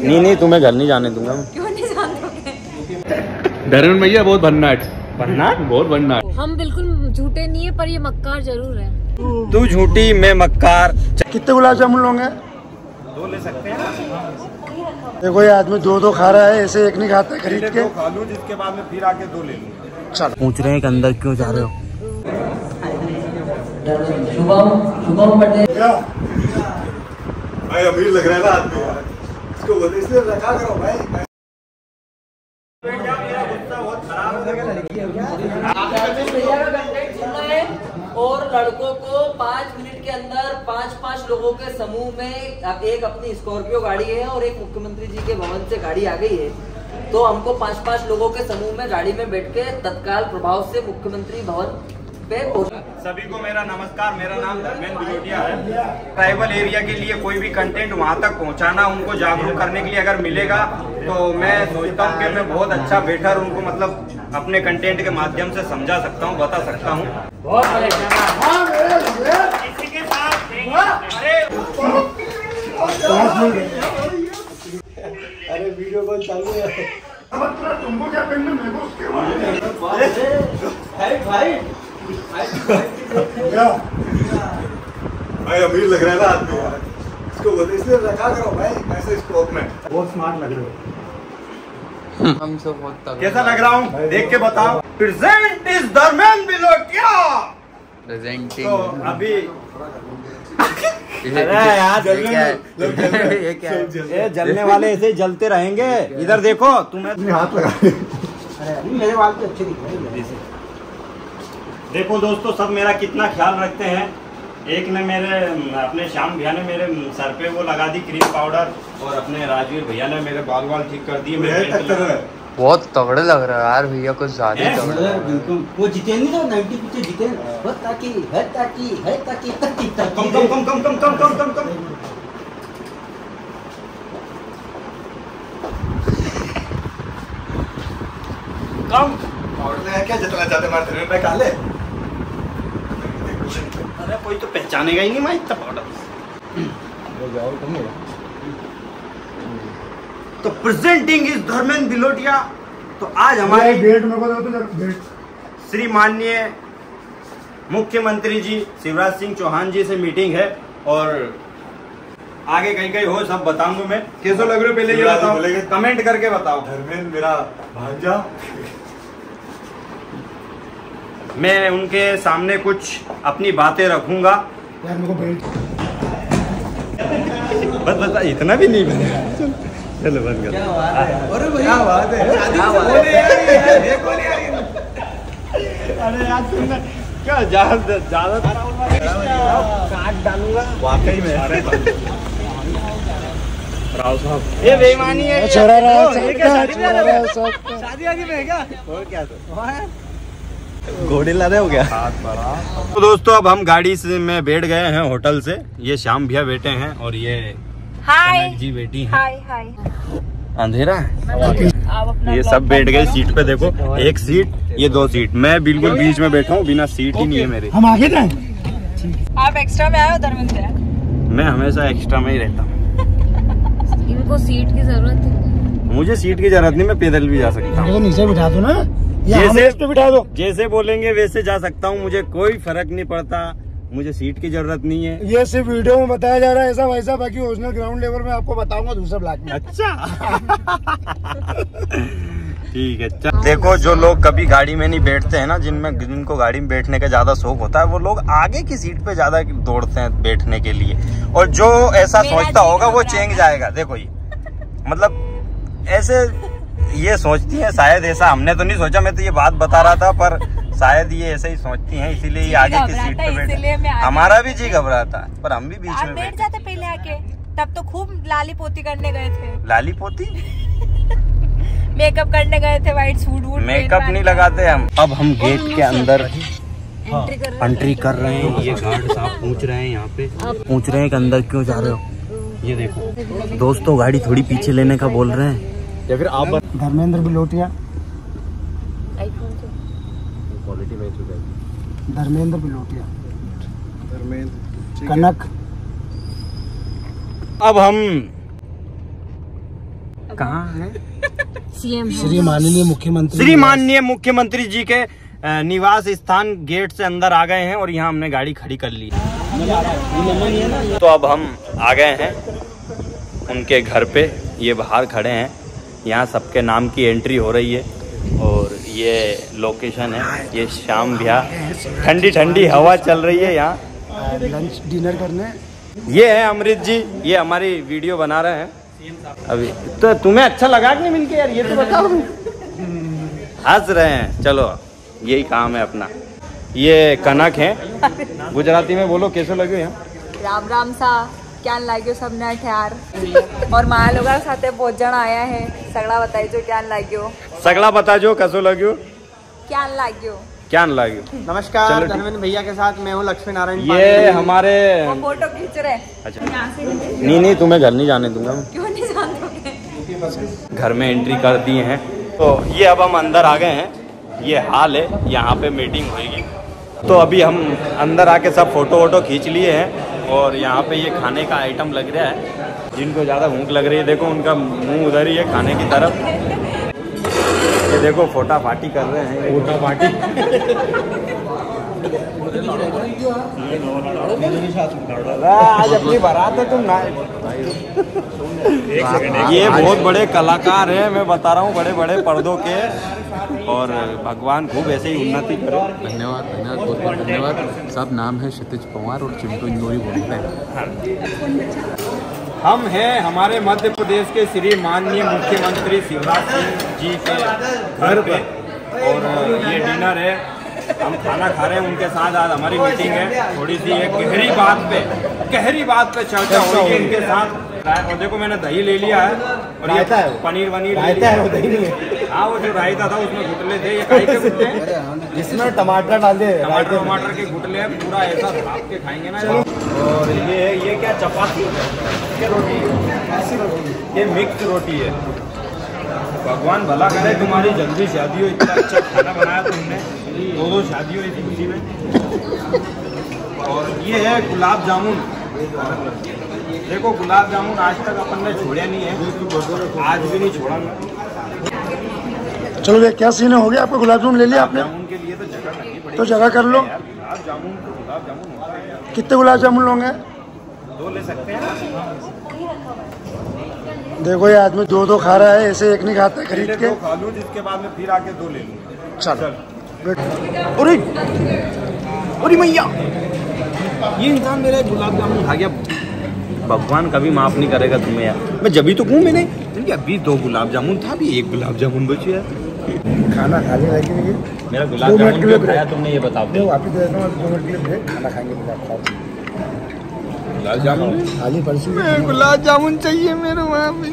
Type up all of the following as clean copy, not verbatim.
नहीं तुम्हें घर नहीं जाने दूंगा। क्यों नहीं जाने दोगे? धर्मेंद्र भैया बहुत भन्नाट बहुत भन्नाट। हम बिल्कुल झूठे नहीं है, पर ये मक्कार जरूर है। तू झूठी मैं मक्कार। कितने गुलाब जामुन लोगे? 2 ले सकते हैं। देखो ये आदमी 2 खा रहा है, ऐसे एक नहीं खाता खरीद के। खा लूं, जिसके बाद में फिर आके 2 ले लूंगा। चल पूछ रहे हैं कि अंदर क्यों जा रहे हो? भाई अमीर लग रहा है ना आदमी यार, इसको बोलते इसलिए रखा करो भाई। और लड़कों को 5 मिनट के अंदर 5 लोगों के समूह में एक अपनी स्कॉर्पियो गाड़ी है और एक मुख्यमंत्री जी के भवन से गाड़ी आ गई है, तो हमको 5 लोगों के समूह में गाड़ी में बैठ के तत्काल प्रभाव से मुख्यमंत्री भवन पे सभी को मेरा नमस्कार। मेरा नाम धर्मेंद्र बिलोटिया है। ट्राइबल एरिया के लिए कोई भी कंटेंट वहाँ तक पहुँचाना, उनको जागरूक करने के लिए अगर मिलेगा तो मैं सोचता हूँ कि मैं बहुत अच्छा बेटर उनको मतलब अपने कंटेंट के माध्यम से समझा सकता हूँ, बता सकता हूँ। अरे वीडियो कॉल चालू है। तुमको क्या पहनना मेरे को उसके भाई अमीर लग रहा है ना आदमी यार, इसको बोलते इसलिए रखा करो भाई ऐसे स्कोप में। बहुत स्मार्ट लग रहे हो। हम सब बहुत कैसा लग रहा हूँ देख के बताओ। Present is Dharmendra Bilotiya. Presenting तो अभी अरे यार ये क्या है? ये जलने वाले ऐसे ही जलते रहेंगे। इधर देखो तुम्हें हाथ लगा। मेरे बाल तो अच्छे दिख रहे हैं। देखो दोस्तों, सब मेरा कितना ख्याल रखते हैं। एक ने मेरे अपने श्याम भैया ने मेरे सर पे वो लगा दी क्रीम पाउडर, और अपने राजवीर भैया ने मेरे बाल ठीक कर दिए। बहुत तगड़े लग रहा है यार भैया, कुछ ज्यादा ही तगड़े। बिल्कुल वो जीते नहीं तो 90 पिक्चर जीते है ताकि कम। पाउडर क्या जितना चाहते मारते रहे काले। अरे कोई तो पहचानेगा ही नहीं मैं इतना पाउडर। तो प्रेजेंटिंग इज धर्मेंद्र बिलोटिया। तो आज हमारे डेट में बता श्री माननीय मुख्यमंत्री जी शिवराज सिंह चौहान जी से मीटिंग है, और आगे कहीं हो सब बताऊंगा मैं। कैसे लग रहे हो पहले ये बताओ, कमेंट करके बताओ। धर्मेंद्र मेरा भांजा। मैं उनके सामने कुछ अपनी बातें रखूंगा। यार मेरे को बेल्ट बस इतना भी नहीं बने। चलो बंद कर। अरे भैया बात है। अरे यार तुमने क्या ज्यादा काट डालूंगा वाकई में। राव साहब ये बेईमानी है। शादी आगे में है क्या? और क्या घोड़े लादे हो गया। तो दोस्तों अब हम गाड़ी से में बैठ गए हैं होटल से। ये श्याम भैया बैठे हैं और ये हाय जी बेटी हैं। हाय अंधेरा है। ये सब बैठ गए सीट पे। देखो एक सीट, ये 2 सीट, मैं बिल्कुल बीच में बैठा हूँ, बिना सीट ही नहीं है मेरी। हम आगे जाएं। आप एक्स्ट्रा में आए हो धर्मेंद्र? मैं हमेशा एक्स्ट्रा में ही रहता हूँ। इनको सीट की जरूरत है। मुझे सीट की जरूरत नहीं, मैं पैदल भी जा सकता हूँ। नीचे बिठा दो ना, जैसे बिठा दो। जैसे बोलेंगे वैसे जा सकता हूँ, मुझे कोई फर्क नहीं पड़ता। मुझे सीट की जरूरत नहीं है। ये सिर्फ वीडियो में बताया जा रहा है ऐसा वैसा, बाकी ओरिजिनल ग्राउंड लेवल में आपको बताऊंगा दूसरे ब्लॉक में। अच्छा ठीक है। देखो जो लोग कभी गाड़ी में नहीं बैठते हैं ना, जिनको गाड़ी में बैठने का ज्यादा शौक होता है, वो लोग आगे की सीट पे ज्यादा दौड़ते हैं बैठने के लिए। और जो ऐसा सोचता होगा वो चेंग जाएगा। देखो ये मतलब ऐसे ये सोचती है, शायद ऐसा हमने तो नहीं सोचा, मैं तो ये बात बता रहा था, पर शायद ये ऐसे ही सोचती हैं, इसीलिए ये आगे की सीट पे बैठे। हमारा भी जी घबराता है, पर हम भी बीच में बैठ जाते पहले आके। तब तो खूब लाली पोती करने गए थे। लाली पोती मेकअप करने गए थे, व्हाइट सूट वूट। मेकअप नहीं लगाते हम। अब हम गेट के अंदर एंट्री कर रहे हैं। ये गार्ड साहब पूछ रहे हैं, यहाँ पे पूछ रहे हैं कि अंदर क्यों जा रहे हो। ये देखो दोस्तों, गाड़ी थोड़ी पीछे लेने का बोल रहे हैं, या फिर आप धर्मेंद्र बिलोटिया। क्वालिटी में धर्मेंद्र बिलोटिया, कनक। अब हम कहाँ है? श्री माननीय मुख्यमंत्री, श्री माननीय मुख्यमंत्री जी के निवास स्थान गेट से अंदर आ गए हैं और यहाँ हमने गाड़ी खड़ी कर ली। तो अब हम आ गए हैं उनके घर पे, ये बाहर खड़े हैं, यहाँ सबके नाम की एंट्री हो रही है और ये लोकेशन है, ये शाम ब्याह, ठंडी ठंडी हवा चल रही है यहाँ लंच डिनर करने। ये है अमृत जी, ये हमारी वीडियो बना रहे हैं अभी। तो तुम्हें अच्छा लगा कि नहीं मिलके यार, ये तो बताओ। हंस रहे हैं, चलो यही काम है अपना। ये कनक है, गुजराती में बोलो कैसे लगे यहाँ? राम राम सा क्या लाग्यो सबने ठहर और माया लोग साथे बहुत जन आया है। सगड़ा बताई जो क्या लाग्यो, सगड़ा बता जो कसो लग्यो, क्या लाग्यो, क्या लाग्यो। नमस्कार, धर्मेंद्र भैया के साथ मैं हूँ लक्ष्मी नारायण। ये हमारे वो फोटो खींच रहे। अच्छा नहीं तुम्हें घर नहीं जाने दूंगा। क्यों नहीं जानते? घर में एंट्री कर दिए हैं, तो ये अब हम अंदर आ गए हैं। ये हाल है, यहाँ पे मीटिंग होगी। तो अभी हम अंदर आके सब फोटो वोटो खींच लिए हैं और यहाँ पे ये खाने का आइटम लग रहा है। जिनको ज़्यादा भूख लग रही है देखो उनका मुंह उधर ही है खाने की तरफ। ये देखो फोटा फाटी कर रहे हैं, फोटा फाटी। आज अपनी बारात है तुम ना। ये बहुत बड़े कलाकार हैं, मैं बता रहा हूँ, बड़े बड़े पर्दों के, और भगवान खूब ऐसे ही उन्नति करे। धन्यवाद धन्यवाद, बहुत बहुत धन्यवाद। सब नाम है क्षितिज पवार और चिंटू इंदौरी बोल रहे हैं। हम हैं हमारे मध्य प्रदेश के श्री माननीय मुख्यमंत्री शिवराज सिंह जी के घर पे और ये डिनर है, हम खाना खा रहे हैं उनके साथ। आज हमारी मीटिंग है, थोड़ी सी एक गहरी बात पे चर्चा हो रही है इनके साथ। और देखो मैंने दही ले लिया है और ये पनीर वनीर रायता है, वो दही नहीं है। हाँ वो जो रायता था उसमें गुटले थे, ये काहे के गुटले हैं? जिसमें टमाटर डाल दे, टमाटर के गुटले हैं, पूरा ऐसा भाप के खाएंगे ना। और ये क्या चपाती क्या रोटी है? ये मिक्स रोटी है। भगवान भला करे तुम्हारी जल्दी शादी हो, इतना अच्छा खाना बनाया तुमने, 2 शादी हुई थी उसी में। और ये है गुलाब जामुन, देखो गुलाब जामुन आज तक अपन ने छोड़ा नहीं है, आज भी नहीं छोड़ांगा। चलो भैया क्या सीन हो गया? आपको गुलाब जामुन ले लिया आपने? जामुन के लिए तो जगह करनी पड़ेगी, तो जगह कर लो। गुलाब जामुन तो गुलाब जामुन होता है। कितने गुलाब जामुन लोगे? 2 ले सकते हैं। देखो ये आदमी 2 खा रहा है, ऐसे एक नहीं खाता खरीद के। 2 खा लूं, जिसके बाद में फिर आके 2 ले लूंगा। चलो अरे मैया, ये इंसान मेरा गुलाब जामुन खा गया। भगवान कभी माफ नहीं करेगा तुम्हें यार। मैं जब भी तो कहूँ मैंने अभी 2 गुलाब जामुन था, अभी 1 गुलाब जामुन बची है। खाना खा लिया कि नहीं? मेरा गुलाब जामुन क्यों खाया तुमने, ये बताओ। वापिस दे देता हूँ, 2 मिनट के लिए ब्रेक, खाना खाएंगे। गुलाब जामुन खाली परसों गुलाब जामुन चाहिए मेरे वहाँ पे।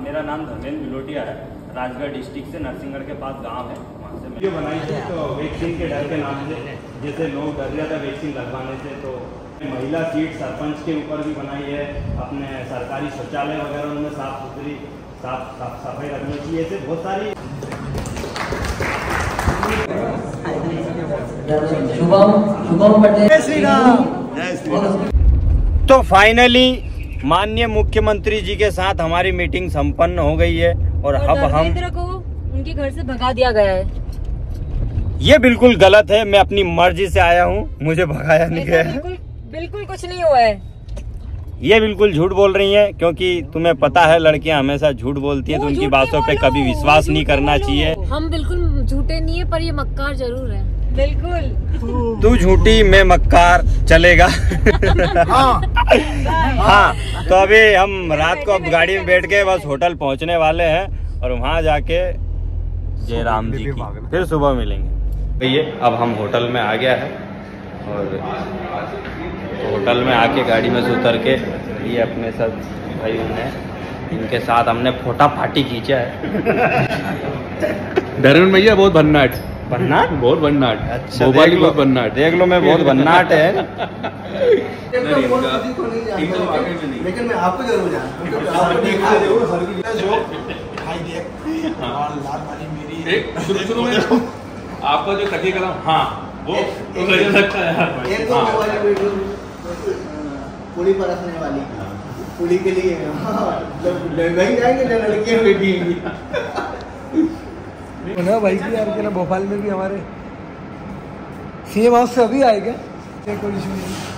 मेरा नाम धर्मेंद्र बिलोटिया है, राजगढ़ डिस्ट्रिक्ट से, नरसिंहगढ़ के पास गांव है, वहाँ से वीडियो बनाई थी। तो वैक्सीन के डर के नाम से, जैसे लोग डर रहे थे वैक्सीन लगवाने से, तो महिला सीट सरपंच के ऊपर भी बनाई है। अपने सरकारी शौचालय वगैरह उनमें साफ सफाई रखनी चाहिए, ऐसे बहुत सारी। जय श्री राम। तो फाइनली माननीय मुख्यमंत्री जी के साथ हमारी मीटिंग संपन्न हो गई है और अब हम को उनके घर से भगा दिया गया है। ये बिल्कुल गलत है, मैं अपनी मर्जी से आया हूँ, मुझे भगाया नहीं गया। बिल्कुल कुछ नहीं हुआ है। ये बिल्कुल झूठ बोल रही हैं, क्योंकि तुम्हें पता है लड़कियां हमेशा झूठ बोलती हैं, तो उनकी बातों पे कभी विश्वास नहीं करना चाहिए। हम बिल्कुल झूठे नहीं है, पर ये मक्कार जरूर है। बिल्कुल तू झूठी मैं मक्कार, चलेगा। हाँ तो अभी हम रात को अब गाड़ी में बैठ के बस होटल पहुंचने वाले हैं और वहां जाके जय राम जी की फिर सुबह मिलेंगे। ये अब हम होटल में आ गया है और होटल में आके गाड़ी में से उतर के ये अपने सब भाई हैं, इनके साथ हमने फोटा फाटी खींचा है। धर्मेंद्र भैया बहुत भन्नाट, बहुत भन्नाट। अच्छा मोबाइल बहुत भन्नाट, देख लो मैं बहुत भन्नाट है। लेकिन मैं आपको जरूर शुरू में आपका जो तकिए कलम, हाँ लगता है यार। एक तो वो वाली वीडियो पुली परसने वाली पुली के लिए वही जाएंगे ना लड़कियां बैठी ना भाई की यार के ना भोपाल में भी हमारे सीएम हाउस से अभी आएगा कोई इशू नहीं।